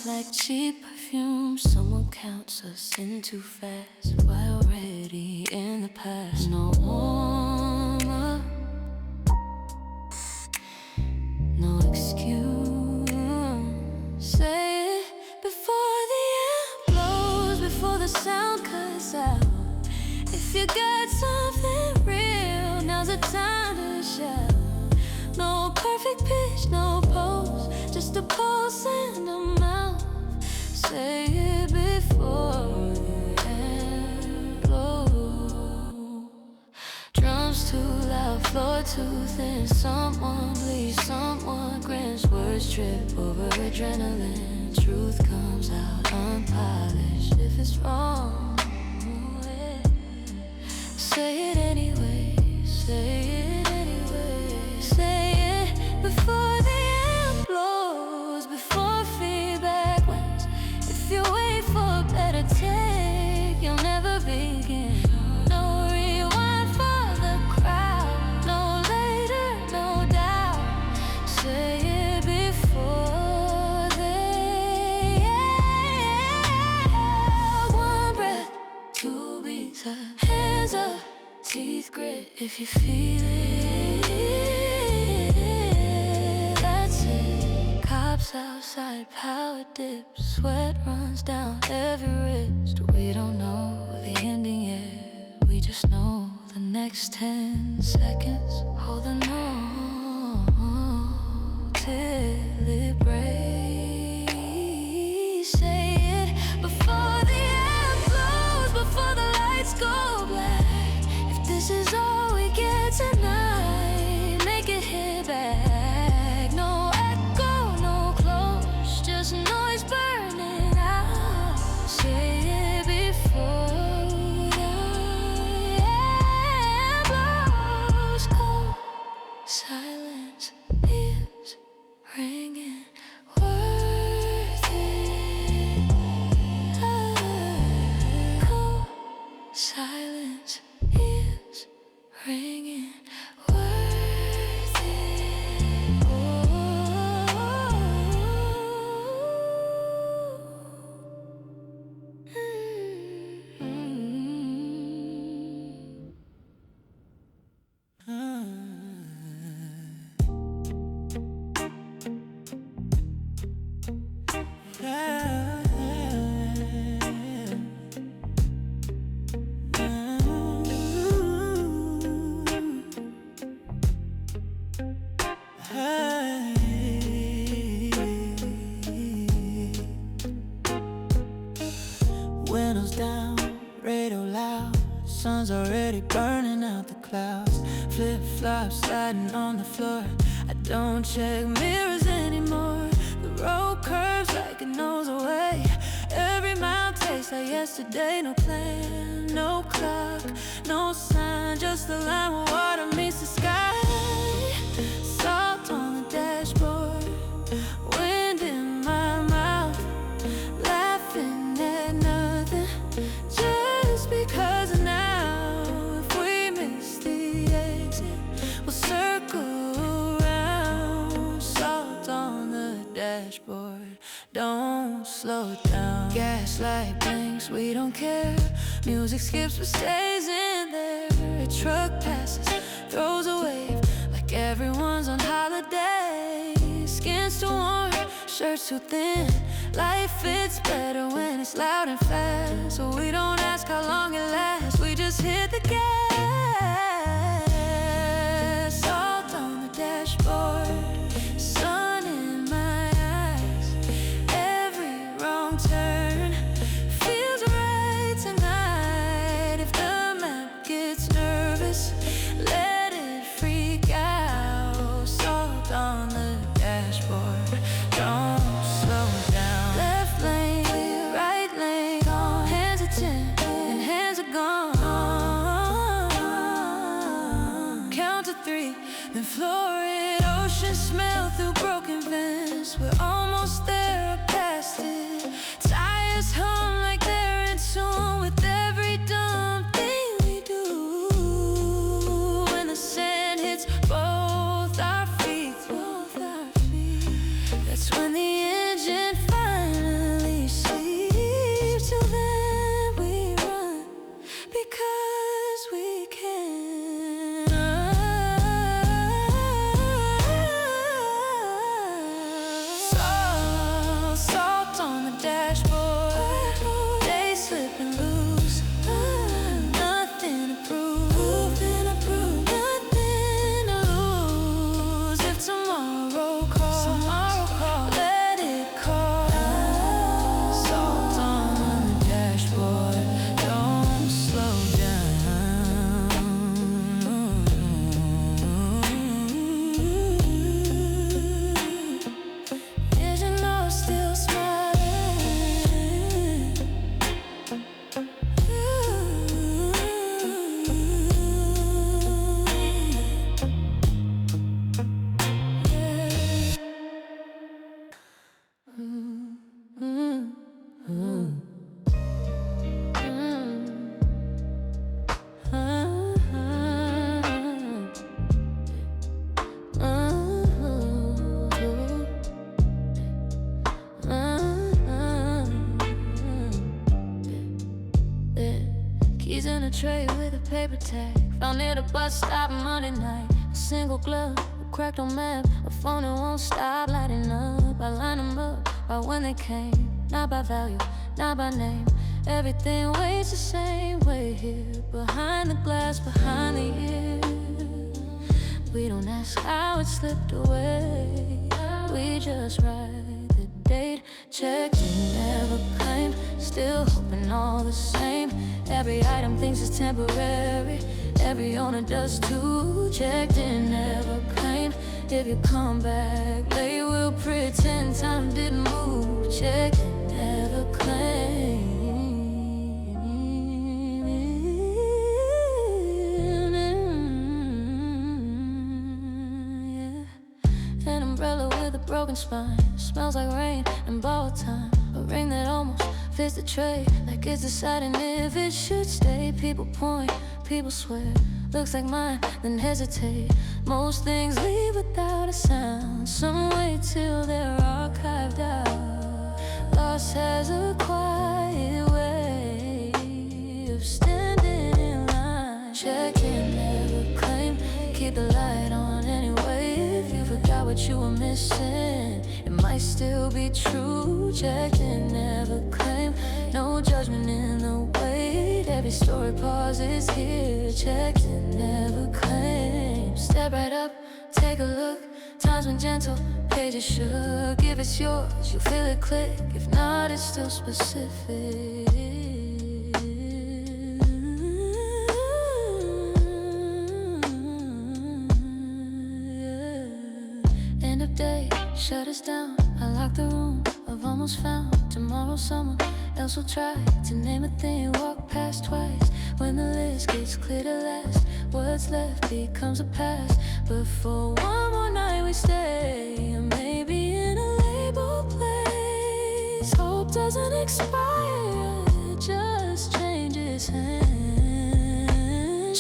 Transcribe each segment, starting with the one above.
Like cheap perfume, someone counts us in too fast. We're already in the past. No warmer, no excuse. Say it before the air blows, before the sound cuts out. If you got something real, now's the time to shout. No perfect pitch, no pose, just a pulse and a mouth. Say it before the air blows. Drums too loud, floor too thin. Someone bleeds, someone grins. Words trip over adrenaline. Truth comes out unpolished. If it's wrong, say it anyway. Say it anyway. Say it before the air blows, before feedback wins. If you wait for a better take, you'll never begin. No rewind for the crowd, no later, no doubt. Say it before they one breath, two beats, hands up, teeth grit. If you feel it, that's it. Cops outside, power dips, sweat runs down every wrist. We don't know the ending yet, we just know the next 10 seconds. Holding on till it breaks. Say it before the air blows, before the lights go black. If this is all we get tonight, make it hit back. No echo, no close, just noise burning out. Say it before the air blows cold. Silence is ringing, worth it. Cold silence is ringing, worth it. Windows down, radio loud, sun's already burning out the clouds. Flip-flops sliding on the floor, I don't check mirrors anymore. The road curves like it knows a way. Every mile tastes like yesterday. No plan, no clock, no sign, just the line where water meets the sky. Salt on the dashboard, wind in my mouth, laughing at nothing, just because of now. If we miss the exit, we'll circle around. Salt on the dashboard, don't slow it down. Gaslight blinks, we don't care. Music skips but stays in there. A truck passes, throws a wave like everyone's on holiday. Skin's too warm, shirt's too thin. Life fits better when it's loud and fast. So we don't ask how long it lasts, we just hit the gas. Salt on the dashboard, sun in my eyes. Every wrong turn feels right tonight. If the map gets nervous, let it freak out. Salt on the dashboard, don't slow down. Left lane, right lane, hands are 10 and hands are gone. feet. Then florid ocean smell through broken vents. We're almost there or past it. Tires hum like they're in tune with every dumb thing we do. When the sand hits both our feet, that's when the engine finally sleeps. Till then we run because we can. Salt, salt on the dashboard. Days slipping loose. Nothing to prove. Nothing to lose. If tomorrow calls, let it call. Salt on the dashboard. Don't slow down. Vision of still smiling. Keys in a tray with a paper tag. Found near the bus stop Monday night. A single glove, a cracked on map. A phone that won't stop lighting up. I line them up by when they came. Not by value, not by name. Everything waits the same way here. Behind the glass, behind the years. We don't ask how it slipped away. We just write the date. Checked and never claimed. Still hoping all the same. Every item thinks it's temporary. Every owner does too. Checked and never claimed. If you come back late, we'll pretend time didn't move. Checked and never claimed. Yeah. An umbrella with a broken spine. Smells like rain and borrowed time. A ring that almost fits the tray, like it's deciding if it should stay. People point, people swear, looks like mine, then hesitate. Most things leave without a sound. Some wait till they're archived out. Loss has a quiet way of standing in line. Check and never claim. Keep the light on anyway. If you forgot what you were missing, it might still be true. Checked and never claim. No judgment in the wait. Every story pauses here. Checked and never claim. Step right up, take a look. Time's been gentle, pages shook. If it's yours, you'll feel it click. If not, it's still specific. End of day, shut us down. I lock the room, I've almost found. Tomorrow someone else will try to name a thing, walk past twice. When the list gets clear to last, what's left becomes a past. But for one more night we stay, maybe in a label place. Hope doesn't expire, it just changes hands.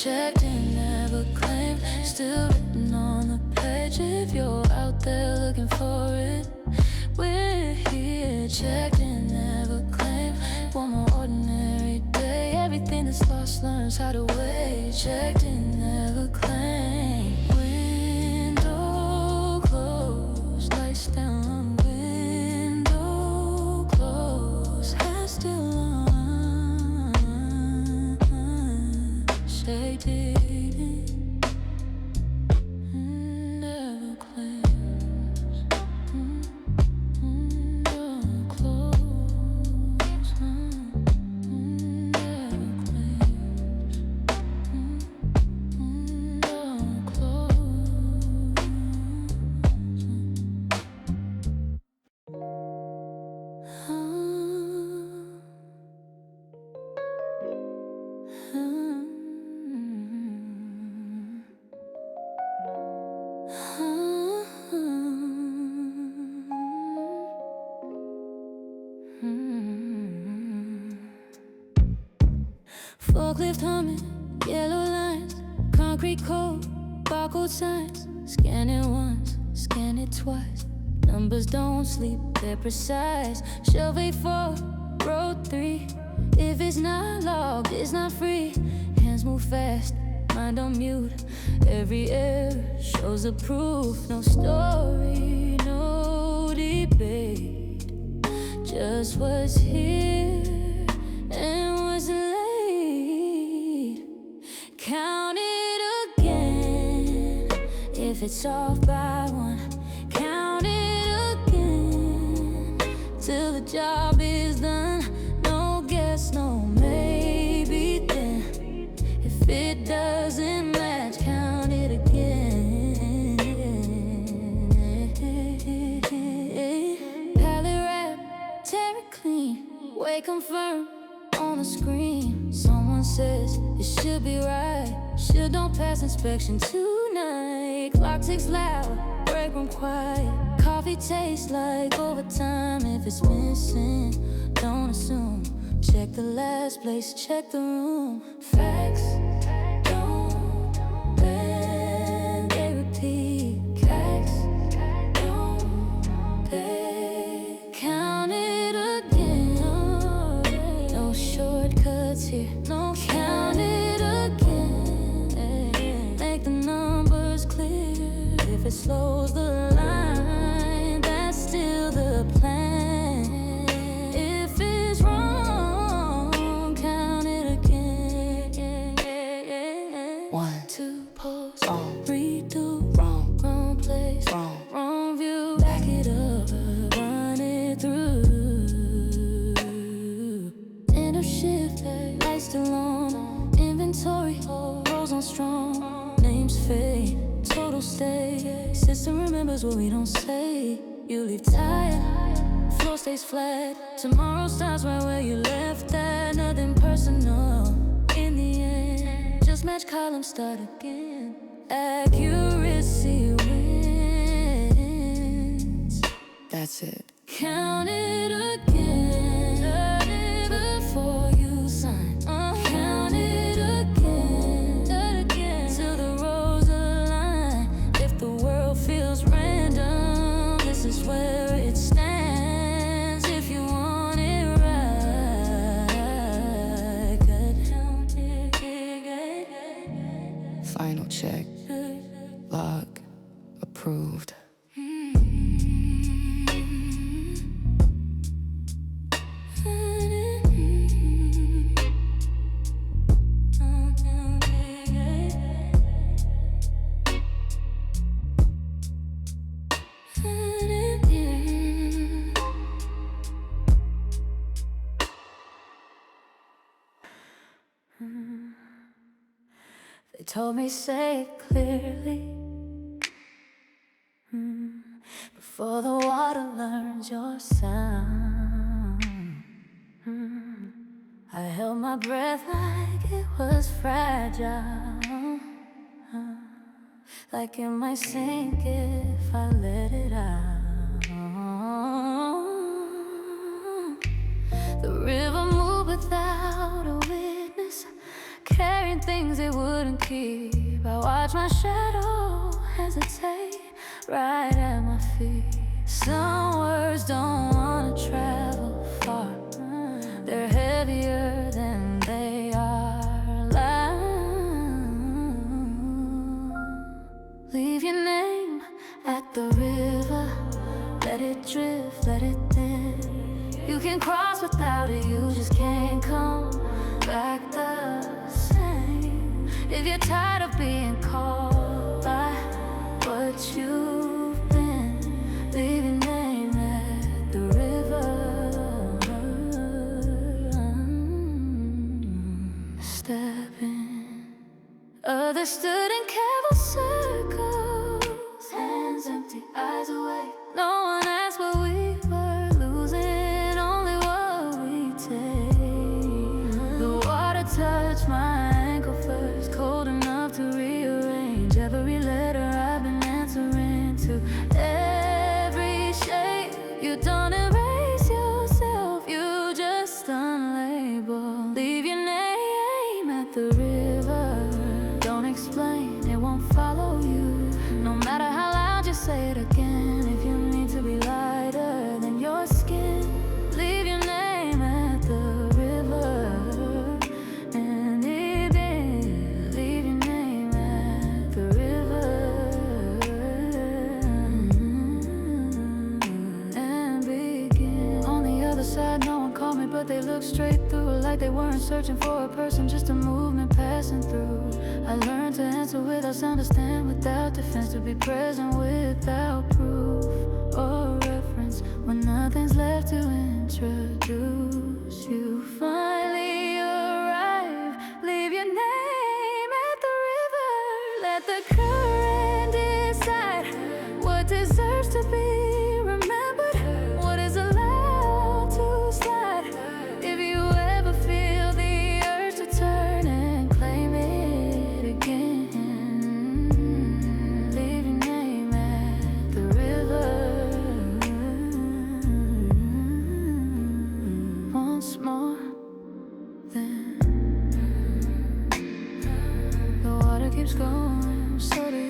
Checked and never claimed, still written on the page. If you're out there looking for it, we're here. Checked and never claimed. One more ordinary day. Everything that's lost learns how to wait. Checked and never claimed. Window closed, lights down. Window closed, hair still on. Shaded. Never claimed. Forklift humming, yellow lines, concrete code, barcode signs. Scan it once, scan it twice. Numbers don't sleep, they're precise. Shelf A4, road 3. If it's not logged, it's not free. Hands move fast, mind on mute. Every error shows the proof. No story, no debate. Just what's here and what's late. Count it again. If it's off by one, count it again. Till the job is done. No guess, no maybe then. If it doesn't match, count it again. Palette wrap, tear it clean. Way confirm on the screen. Someone says it should be right. Should don't pass inspection tonight. Clock ticks loud, break room quiet. Coffee tastes like overtime. If it's missing, don't assume. Check the last place, check the room. Facts don't bend, they repeat. Facts don't pay. Count it again. No shortcuts here. No, count it again. Make the numbers clear. If it slows the line, that's still the plan. If it's wrong, count it again. 1, 2, pause, wrong, redo, wrong, wrong place, wrong. wrong view. Back it up, run it through. End of shift, lights still on. Inventory, rolls on strong. Names fade, total stay. System remembers what we don't say. You leave tired, floor stays flat. Tomorrow starts right where you left at. Nothing personal in the end. Just match columns, start again. Accuracy wins. That's it. Count it again. Turn it before you sign. Count it again. Till the rows align. If the world feels random, this is where it stands. If you want it right, count it again. Final check. Log approved. They told me say it clearly before the water learns your sound. I held my breath like it was fragile, like it might sink if I let it out. The river moved without a witness, carrying things it wouldn't keep. I watch my shadow hesitate right at my feet. Some words don't wanna travel far. They're heavier than they are loud. Leave your name at the river. Let it drift, let it thin. You can cross without it, you just can't come back the same. If you're tired of being called by what you've been, leave your name at the river. Step in. Others stood in careful circles, hands empty, eyes away. No one asked what we were losing, only what we take. The water touched my ankle first, cold enough to rearrange every letter I've been answering to. Every shade, you don't erase yourself, you just unlabel. Leave your name the river. Don't explain, it won't follow you. No matter how loud you say it again, if you need to be lighter than your skin, leave your name at the river. And leave your name at the river. And begin. On the other side, no one called me, but they looked straight through, like they weren't searching for a person, just a movement passing through. I learned to answer without sound, to stand without defense, to be present without proof or reference. When nothing's left to introduce, you finally arrive. Leave your name at the river. Let the current decide what deserves to be remembered, what is allowed to slide. If you ever feel the urge to turn and claim it again, leave your name at the river. Once more, then the water keeps going, so do you.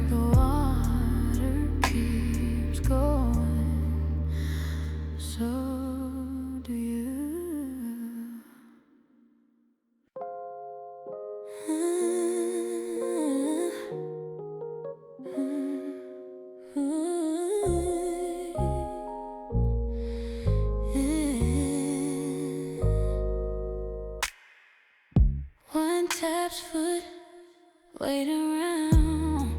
The water keeps going, so do you. One taps foot, wait around.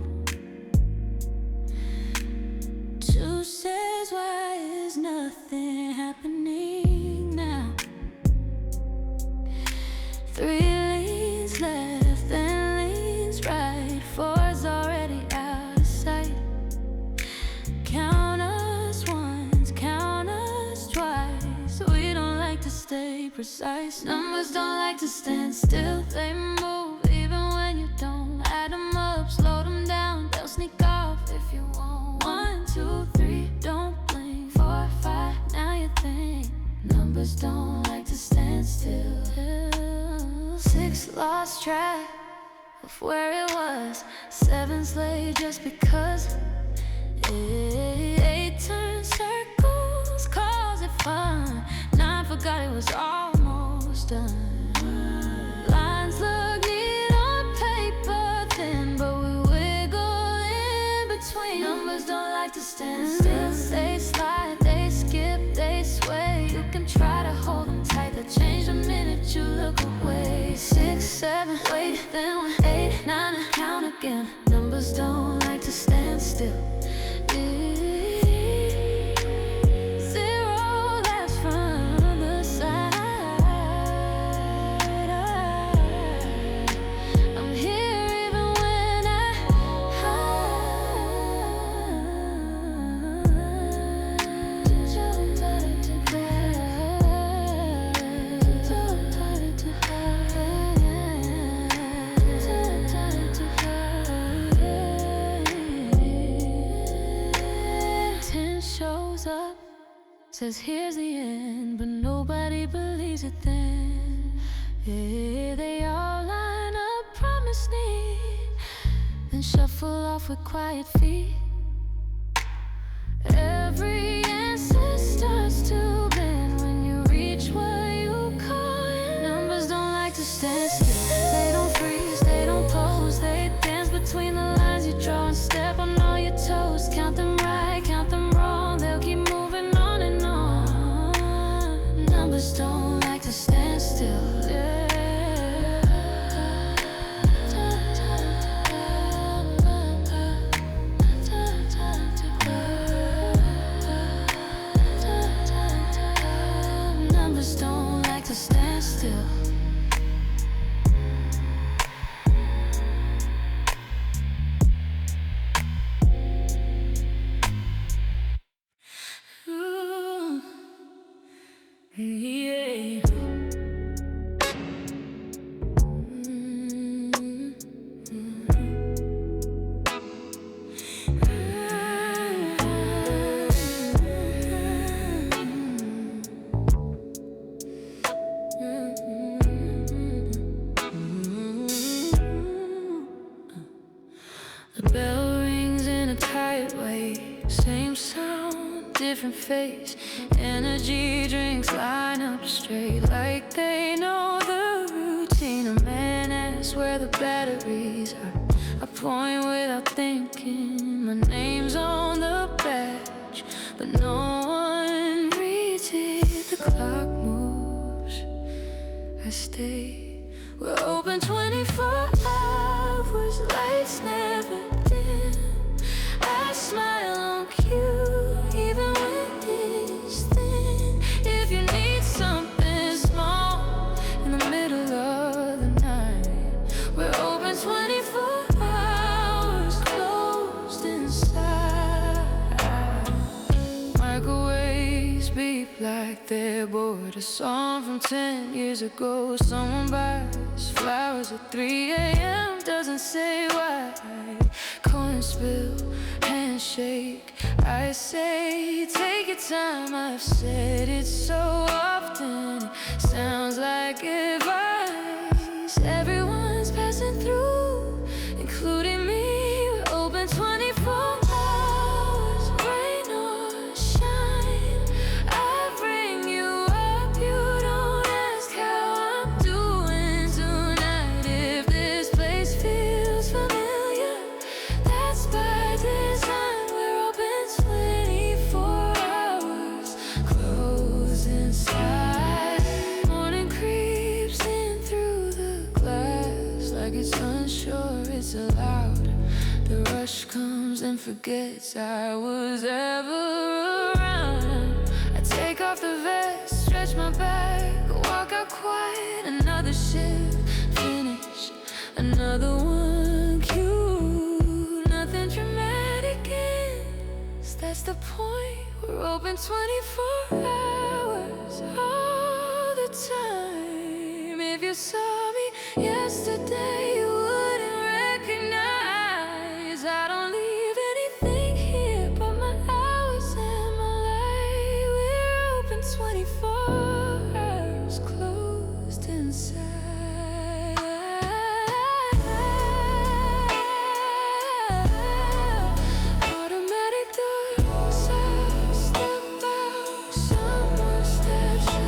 Two says, why is nothing happening now? Three leans left and leans right. Four's already out of sight. Count us once, count us twice. We don't like to stay precise. Numbers don't like to stand still. They move even when you don't. Add them up, slow them down. They'll sneak off if you want. 1, 2, 3, don't blink. 4, 5, now you think. Numbers don't like to stand still. 6 lost track of where it was. 7's late just because. 8 turned circles, calls it fun. 9 forgot it was almost done. Lines look neat on paper, thin, but we wiggle in between. Numbers don't like to stand still. They slide, they skip, they sway. You can try to hold them tight, they'll change the minute you look away. 6, 7, wait, then 1, 8, 9, and count again. Numbers don't like to stand still. 0 laughs from the side. I'm here even when shows up, says here's the end, but nobody believes it then. Yeah, they all line up, promise need, then shuffle off with quiet feet. Every answer starts to bend when you reach what you call it. Numbers don't like to stand still. They don't freeze, they don't pose. They dance between the lines you draw and step on all your toes. Count them right, count them wrong. They'll keep moving on and on. Numbers don't like to stand still. Yeah. Numbers don't like to stand still. The bell rings in a tight way, same sound, different face. Energy drinks line up straight like they know the routine. A man asks where the batteries are. I point without thinking. My name's on the badge, but no one reads it. The clock moves, I stay. We're open 24 hours, lights never dim. I smile on cue, even when it's thin. If you need something small in the middle of the night, we're open 24 hours, closed inside. Microwaves beep like they're bored. A song from 10 years ago. Someone buys flowers at 3 a.m. Doesn't say why. Coin spill, handshake. I say, take your time. I've said it so often. It sounds like advice. Everyone's passing through, including me. We're open 24 hours, rain or shine. I bring you up, you don't ask how I'm doing tonight. If this place feels familiar, that's by design. We're open 24 hours, closed inside. Morning creeps in through the glass like it's unsure it's allowed. The rush comes and forgets I was ever around. I take off the vest, stretch my back, walk out quiet. Another shift, finish, another one cue. Nothing dramatic ends, that's the point. We're open 24 hours, all the time. If you saw me yesterday, you wouldn't recognize. I don't leave anything here but my hours and my light. We're open 24 hours, closed inside. Automatic doors, I step out, someone steps in.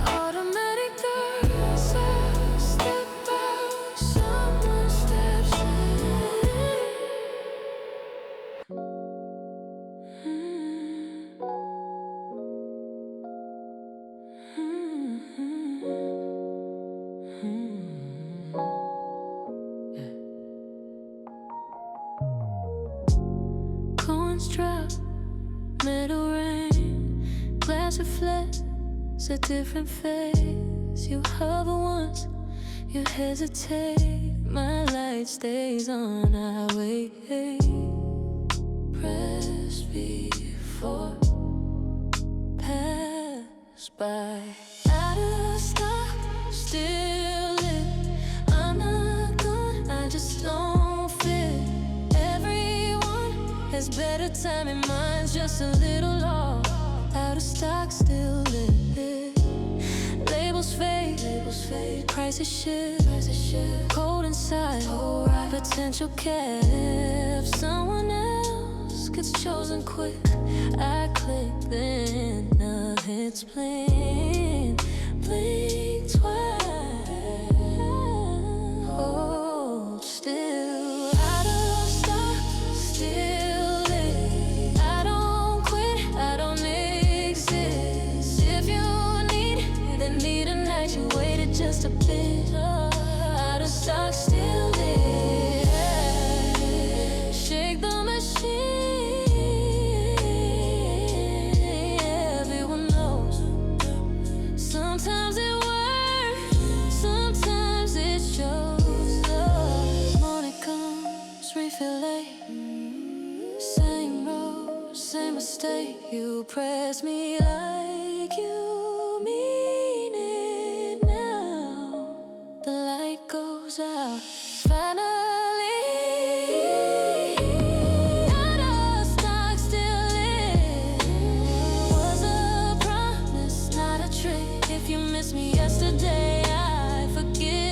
Automatic doors, I step out, someone steps in. Coins drop, middle rain, glass reflects a different face. You hover once, you hesitate. My light stays on, I wait. Press before, pass by. Out of stock, still lit. I'm not gone, I just don't fit. Everyone has better time and mine's just a little off. Out of stock, still lit. Labels fade, prices shift. Cold inside, potential cap. Someone else gets chosen quick. I click, then nothing's plain. Blink twice, hold still. Out of stock, still lit. I don't quit, I don't exist. If you need, then need a night. You waited just a bit. Out of stock, still lit. Shake the machine. Everyone knows. Sometimes it works, sometimes it shows. Morning comes, refill late. Same road, same mistake. You press me like you mean it now. The light goes out, finally. Out of stock, still lit. Was a promise, not a trick. If you miss me yesterday, I forgive.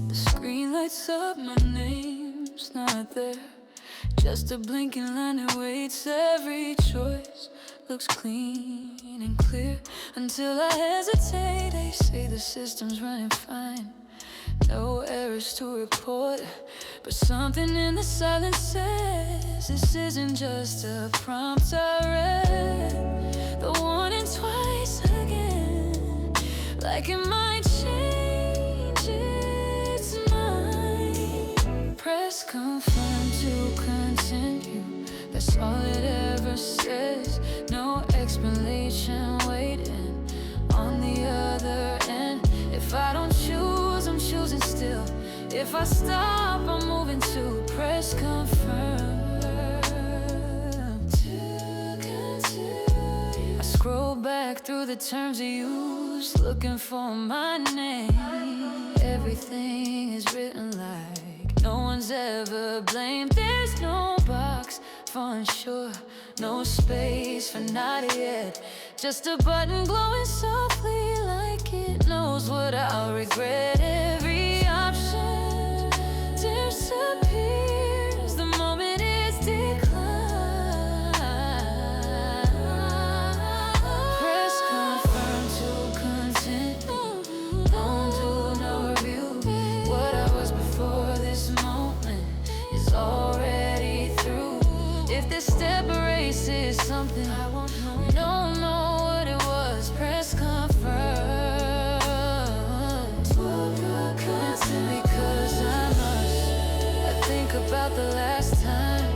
The screen lights up, my name's not there. Just a blinking line that waits. Every choice looks clean and clear until I hesitate. They say the system's running fine, no errors to report, but something in the silence says this isn't just a prompt I read. The warning twice again, like it might change its mind. Press confirm to continue, that's all it ever says. No explanation waiting on the other end. If I don't choose, I'm choosing still. If I stop, I'm moving to press confirm to continue. I scroll back through the terms of use, looking for my name. Everything is written like no one's ever blamed. There's no box for unsure, no space for not yet. Just a button glowing softly like it knows what I'll regret. Every option disappears the moment it's declined. Press confirm to continue. Don't do no review. What I was before this moment is already through. If this step erases something, I won't know what it was. Press confirm. Because I must. I think about the last time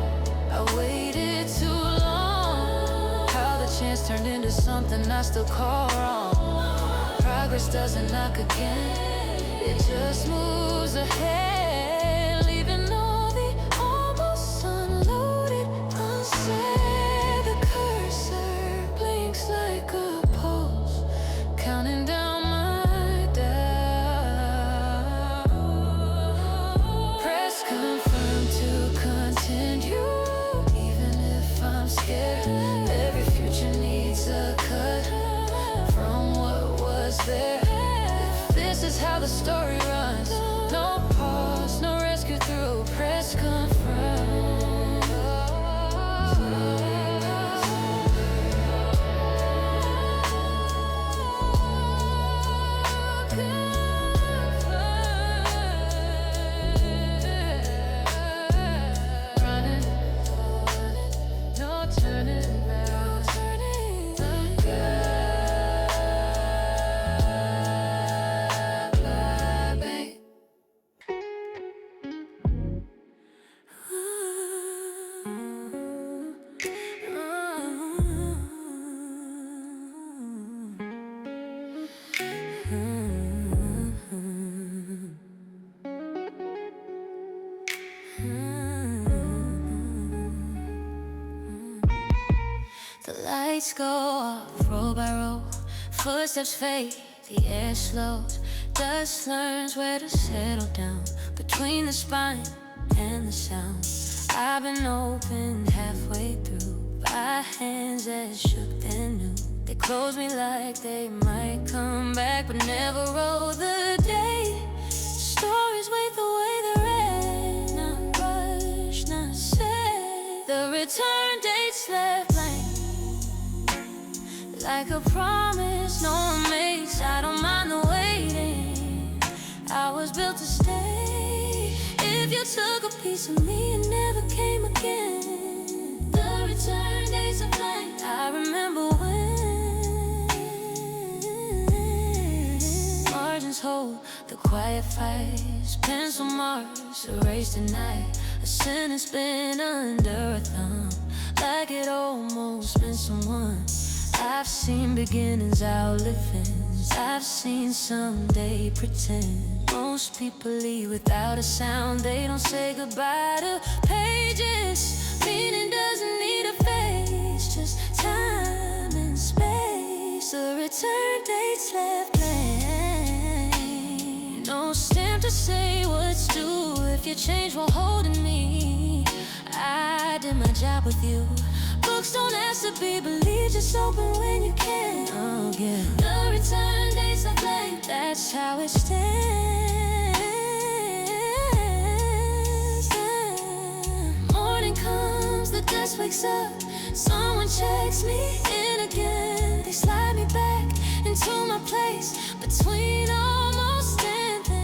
I waited too long. How the chance turned into something I still call wrong. Progress doesn't knock again, it just moves ahead, leaving all the almost unloaded unsaid. The cursor blinks like a pulse, counting down my down. Press confirm to continue, even if I'm scared. Every future needs a cut from what was there. This is how the story runs. No pause, no rescue through. Press confirm. Running, no turning back. The lights go off, row by row. Footsteps fade, the air slows. Dust learns where to settle down between the spine and the sound. I've been opened halfway through by hands that shook then knew. They close me like they might come back, but never roll the day. Stories wait the way they're read, not rushed, not said. The return date's left blank, like a promise no one makes. I don't mind the waiting, I was built to stay. If you took a piece of me and never came again, the return date's a blank. I remember when margins hold the quiet fights, pencil marks erased at night. A sentence been under a thumb, like it almost meant someone. I've seen beginnings outlive ends. I've seen someday pretend. Most people leave without a sound. They don't say goodbye to pages. Meaning doesn't need a face, just time and space. The to say what's due if you change while holding me. I did my job with you. Books don't ask to be believed, just open when you can. Oh yeah. The return dates are blank, that's how it stands. Morning comes, the desk wakes up. Someone checks me in again. They slide me back into my place between almost and then.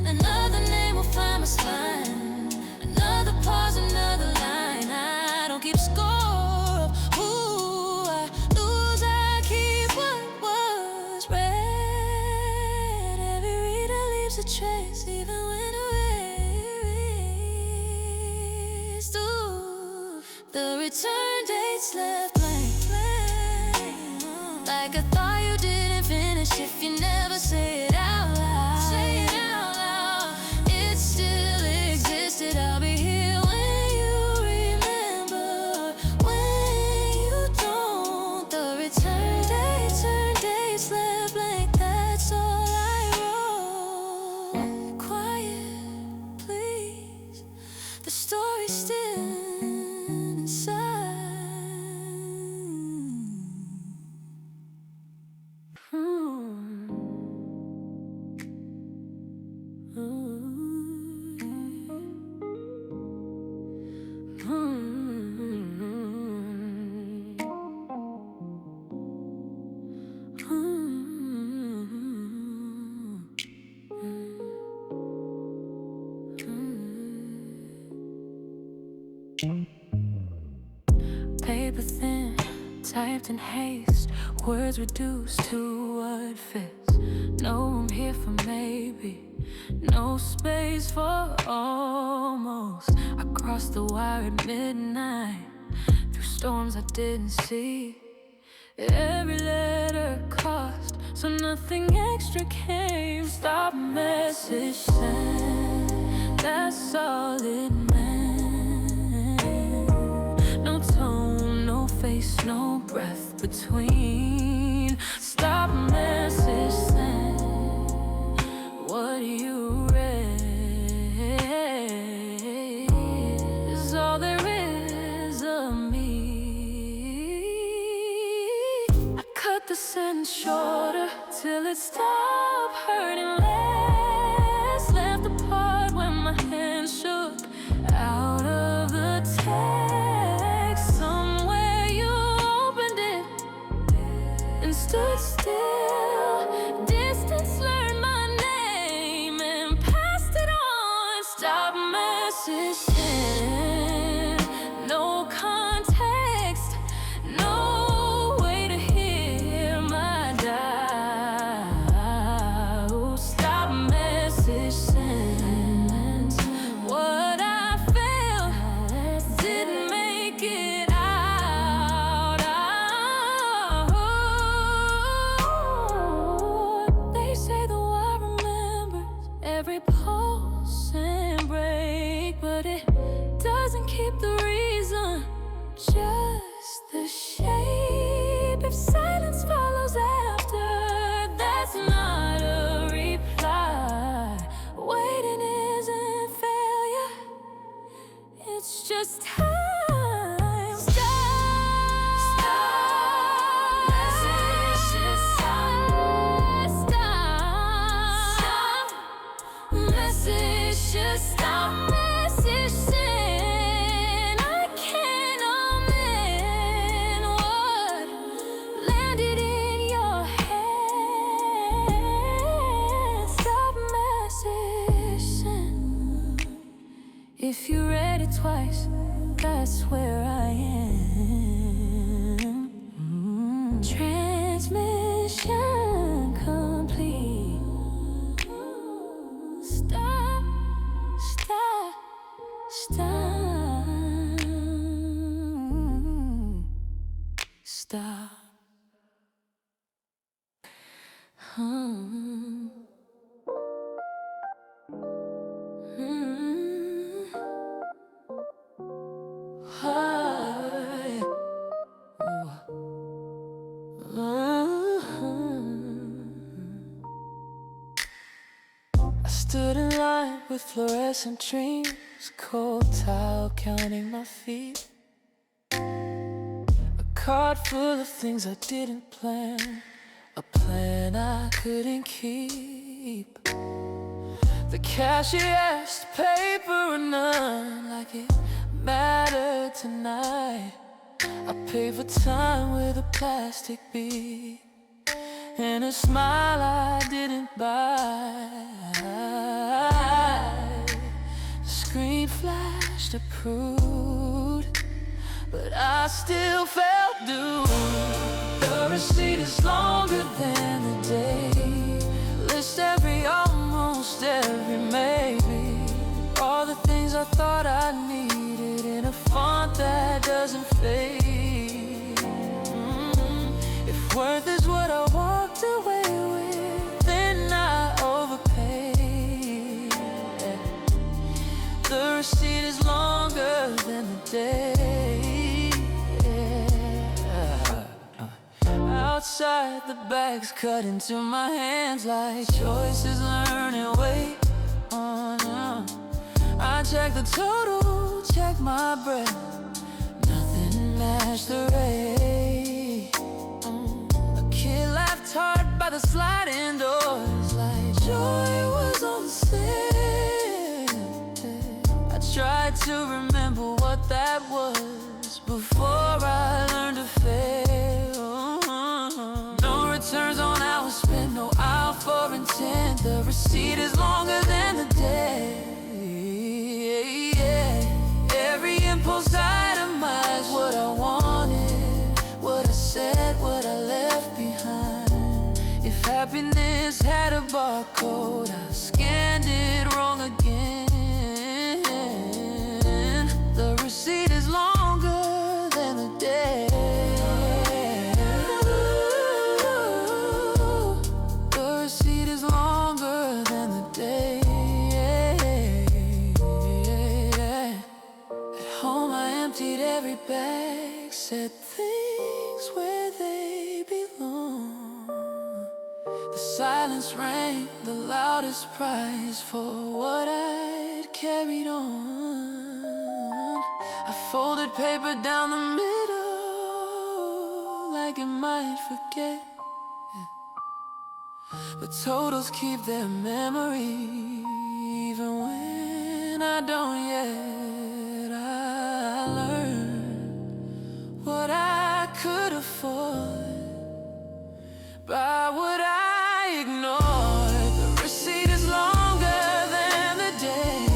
Another name will find my spine. Another pause, another line. I don't keep score of who I lose. I keep what was read. Every reader leaves a trace, even when erased. Ooh, the return date's left blank. Like I thought you didn't finish if you never say it out loud. Say it out loud. It still existed. I'll be here when you remember, when you don't. The return date's left blank. That's all I wrote. Quiet, please. The story's still inside. Paper thin, typed in haste, words reduced to what fits. No room here for maybe, no space for almost. I crossed the wire at midnight, through storms I didn't see. Every letter cost, so nothing extra came. Stop message sent, that's all it meant. No tone, no face, no breath between. Stop message sent, what you read is all there is of me. I cut the sentence shorter till it stopped hurting less. Left the part when my hand shook out of the text. Somewhere you opened it and stood still. Distance learned my name and passed it on. Stop message sent, no context, no way to hear my dial. Stop message sent, what I felt didn't make it out. They say the world remembers every pulse and break, but it doesn't keep the reason, just the shape. If silence follows after, that's not a reply. Waiting isn't failure, it's just time. Stop, message just stop, message just stop, message sent. I can't amend what landed in your head. Stop, message sent. If you read it twice, that's where I am. Transmission complete. Stop, stop, stop, stop. I stood in line night with fluorescent dreams, cold towel counting my feet. A card full of things I didn't plan, a plan I couldn't keep. The cashier asked paper or none, like it mattered tonight. I paid for time with a plastic bead and a smile I didn't buy. The screen flashed approved, but I still felt due. The receipt is longer than the day, list every almost every maybe, all the things I thought I needed in a font that doesn't fade. If worth is what I walked away with, then I overpaid. The receipt is longer than the day. Outside, the bags cut into my hands like choices learn and wait. I check the total, check my breath, nothing matched the rate. A kid laughed hard by the sliding doors like joy was on sale. I tried to remember what that was before I learned to fail. No returns on hours spent, no aisle for intent. The receipt is longer than the day. Every impulse itemized what I wanted, what I said, what I left behind. If happiness had a barcode, I scanned it wrong again. The receipt is longer than the day. The receipt is longer than the day. Every bag said things where they belong. The silence rang the loudest price for what I'd carried on. I folded paper down the middle like it might forget, but totals keep their memory even when I don't yet. I learned what I could afford by what I ignored. The receipt is longer than the day,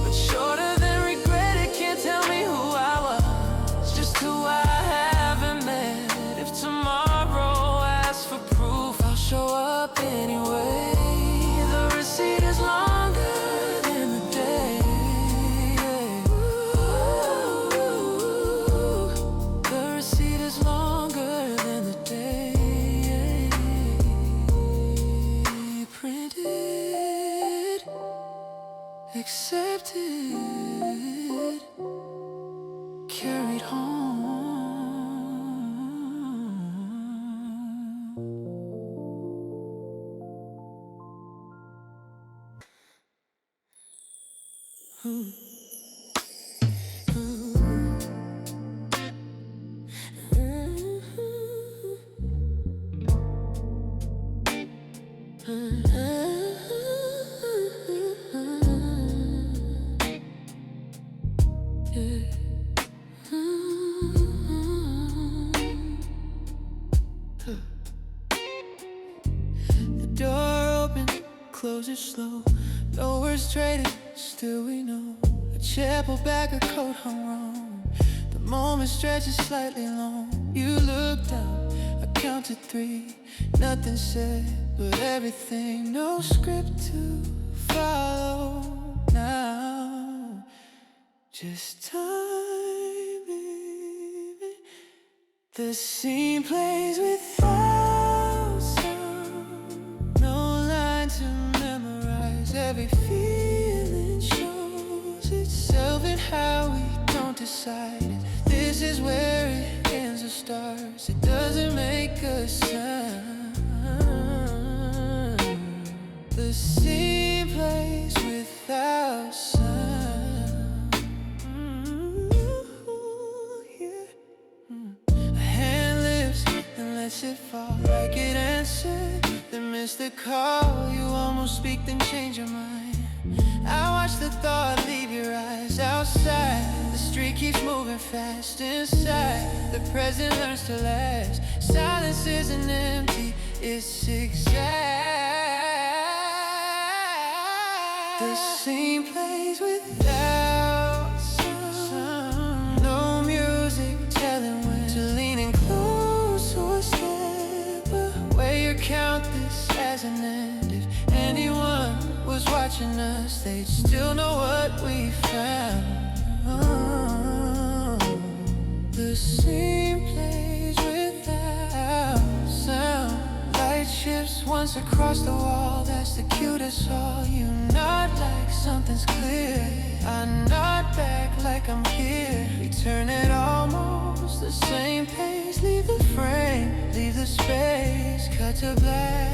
but shorter than regret. It can't tell me who I was, just who I haven't met. If tomorrow asks for proof, I'll show up anyway. The receipt is longer than the day. The receipt is longer than the day. Printed, accepted, carried home. The door open, close it slow. No words traded, still we know. A chair pulled back, a coat hung wrong. The moment stretches slightly long. You looked up, I counted 3. Nothing said, but everything. No script to follow now. Just timing. The scene plays without sound. No line to memorize. Every feeling shows itself in how we don't decide it. This is where it ends or starts. It doesn't make a sound. The scene plays with missed the call, you almost speak then change your mind. I watch the thought leave your eyes outside. The street keeps moving fast inside. The present learns to last. Silence isn't empty, it's exact. The same place without sound. No music telling when to lean in close or step away. You count this as an end. If anyone was watching us, they'd still know what we found. The same place without sound. Light shifts once across the wall, that's the cue to all. You nod like something's clear, I nod back like I'm here. We turn it almost the same pace. Leave the frame, leave the space, cut to black.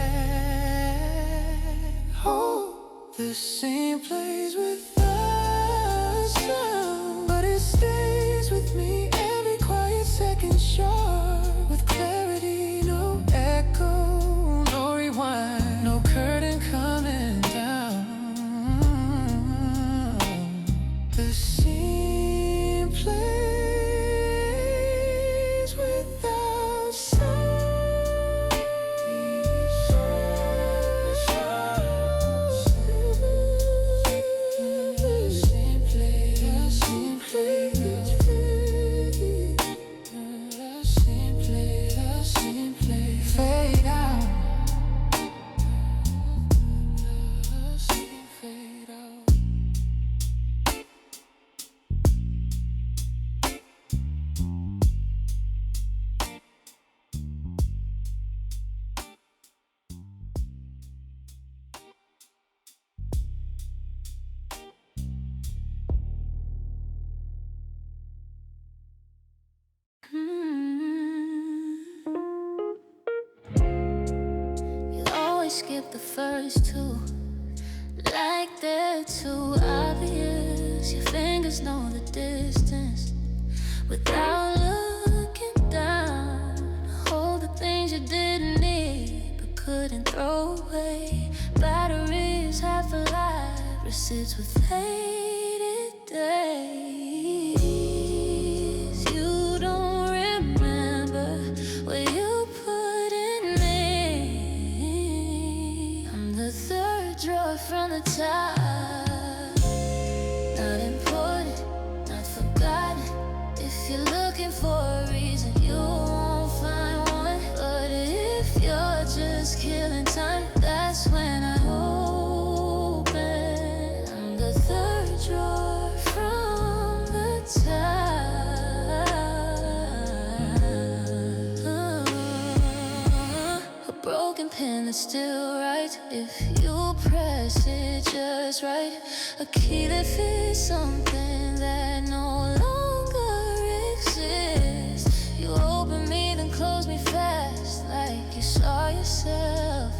Oh, the same place without sound, but it stays with me every quiet second sharp. With clarity, no echo, no rewind, no curtain coming down. The same place without sound. Fade out. Fade out. You always skip the first two, like they're too obvious. Your fingers know the distance without looking down. Hold the things you didn't need but couldn't throw away. Batteries half alive, receipts with faded days. You don't remember what you put in me. I'm the third drawer from the top. Not important, not forgotten. If you're looking for a reason, you won't find one. But if you're just killing time, that's when I open. I'm the third drawer from the top. A broken pen that's still right if you press it just right. A key that fits something that no longer exists. You open me then close me fast like you saw yourself.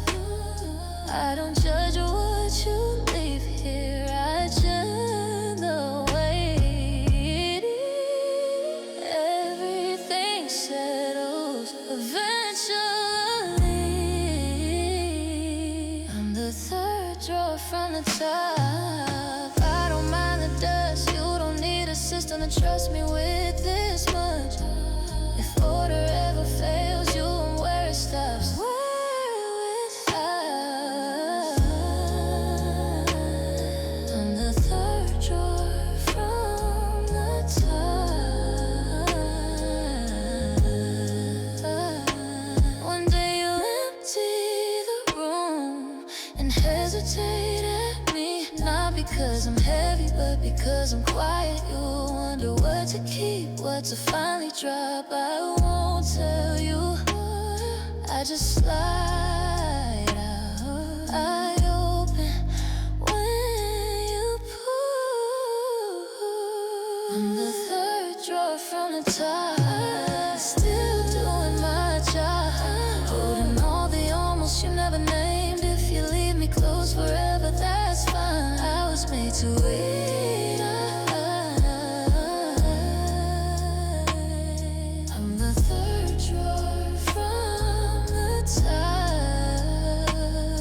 I don't judge what you leave here, I judge the way it is. Everything settles eventually. I'm the third drawer from the top. I don't mind the dust, you don't need a system to trust me with this much. If order ever fails you and where it stops, I'm the third drawer from the top. One day you empty the room and hesitate at me. Not because I'm heavy, but because I'm quiet. You wonder what to keep, what to finally drop. I won't tell you, I just slide out. I open when you pull. I'm the third drawer from the top. Still doing my job, holding all the almost you never named. If you leave me close forever, that's fine. I was made to wait. I'm the third drawer from the top.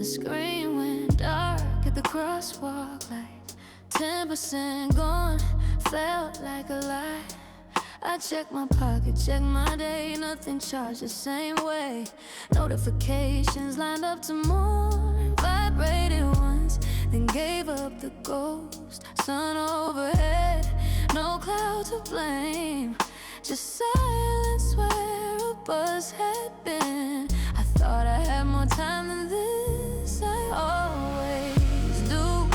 screen went dark at the crosswalk light. 10% gone, felt like a lie. I checked my pocket, checked my day, nothing charged the same way. Notifications lined up to more, vibrated once, then gave up the ghost. Sun overhead, no cloud to blame, just silence where a buzz had been. I thought I had more time than this, I always do.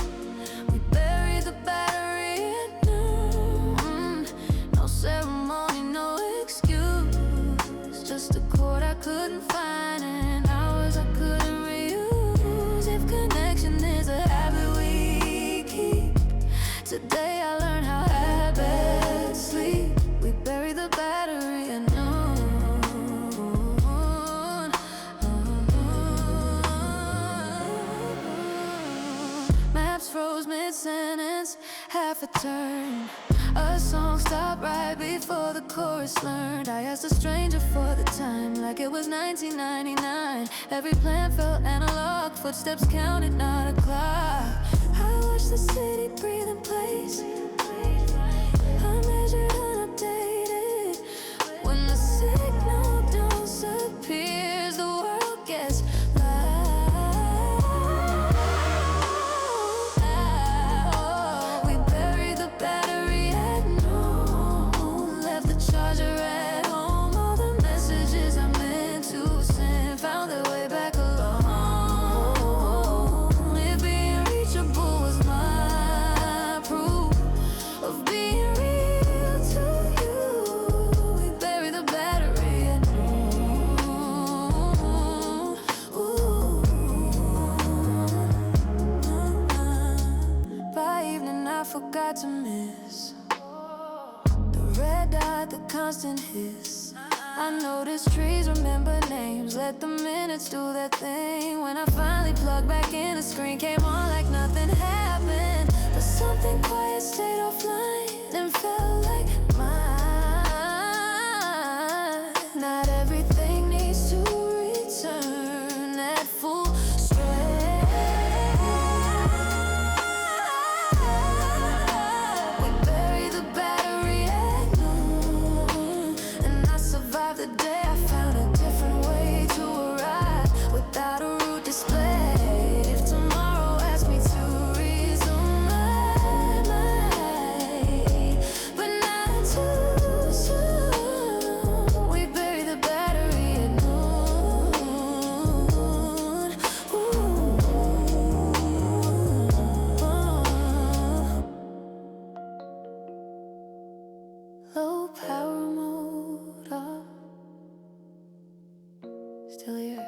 We buried the battery at noon. No ceremony, no excuse, just a chord I couldn't find and hours I couldn't reuse. If connection is a habit we keep, today I learned how habits sleep. We bury the battery at noon. Maps froze mid-sentence, half a turn. A song stopped right before the chorus learned. I asked a stranger for the time like it was 1999. Every plan felt analog, footsteps counted, not a clock. I watched the city breathe in place, unmeasured, unupdated. When the signal disappears, the world gets loud. We buried the battery at noon, left the charger at home. All the messages I meant to send found their way back alone. If being reachable was my proof of being real to you, we bury the battery at noon. By evening I forgot to miss the red dot, the constant hiss. I noticed trees remember names, let the minutes do their thing. When I finally plugged back in, the screen came on like nothing happened. But something quiet stayed offline and felt like mine. Not everything needs to return at full strength. We buried the battery at noon, and I survived the day. I found a different way to arrive without a route displayed. If tomorrow asks me to resume, I might, but not too soon. We bury the battery at noon. Low power mode off. Still here.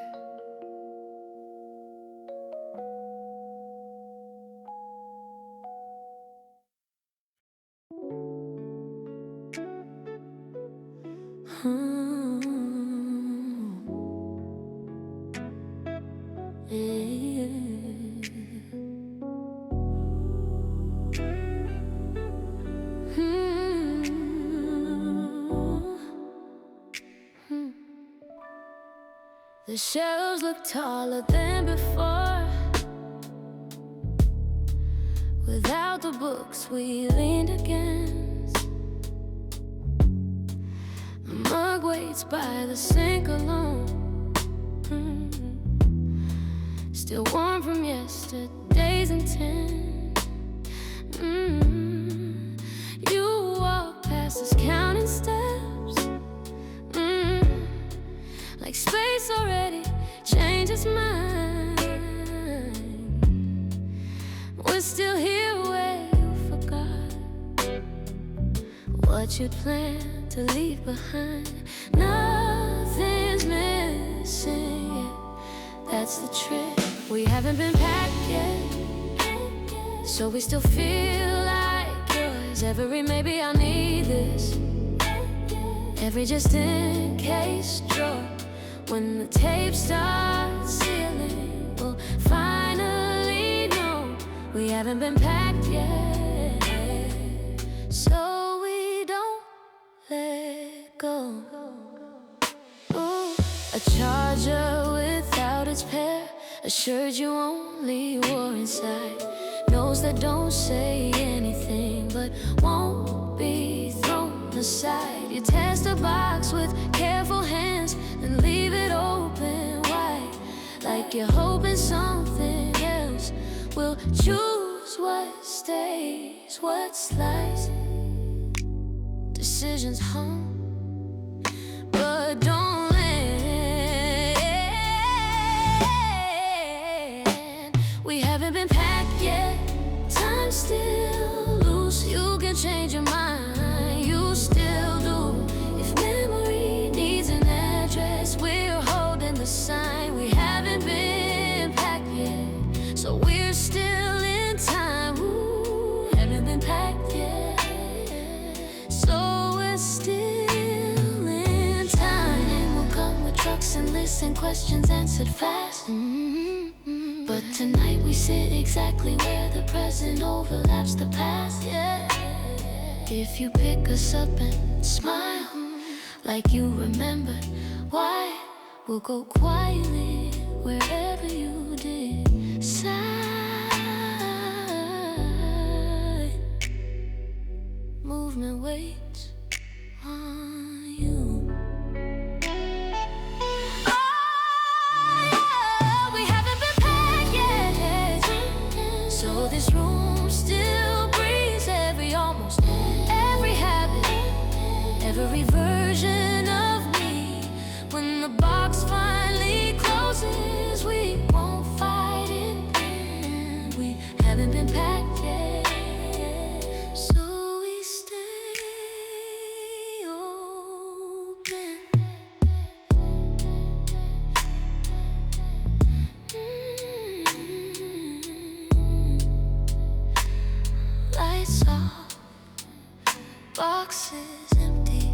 The shelves look taller than before. Without the books we leaned against, the mug waits by the sink alone. Still warm from yesterday's intent. You walk past us counting steps, like space already changed its mind. We're still here where you forgot what you'd planned to leave behind. Nothing's missing yet, that's the trick. We haven't been packed yet, so we still feel like yours. Every maybe I need this, every just in case drawer. When the tape starts sealing, we'll finally know we haven't been packed yet, so we don't let go. Ooh, a charger without its pair, assured you only war inside, knows that don't say anything but won't be thrown aside. You test a box with careful hands and leave it open wide, like you're hoping something else will choose what stays, what slides. Decisions hung, but don't land. We haven't been packed yet, time's still loose. You can change your mind, you still do. If memory needs an address, we're holding the sign. We haven't been packed yet, so we're still in time. Ooh, haven't been packed yet, so we're still in time. And we'll come with trucks and lists and questions answered fast. But tonight we sit exactly where the present overlaps the past. Yeah. If you pick us up and smile like you remembered why, we'll go quietly wherever you decide. Movement waits on you. So this room still breathes every, almost every habit, every version of me. When the box finally closes, we won't fight it, and we haven't been packed yet, so we stay open. Lights off, boxes empty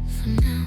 for now.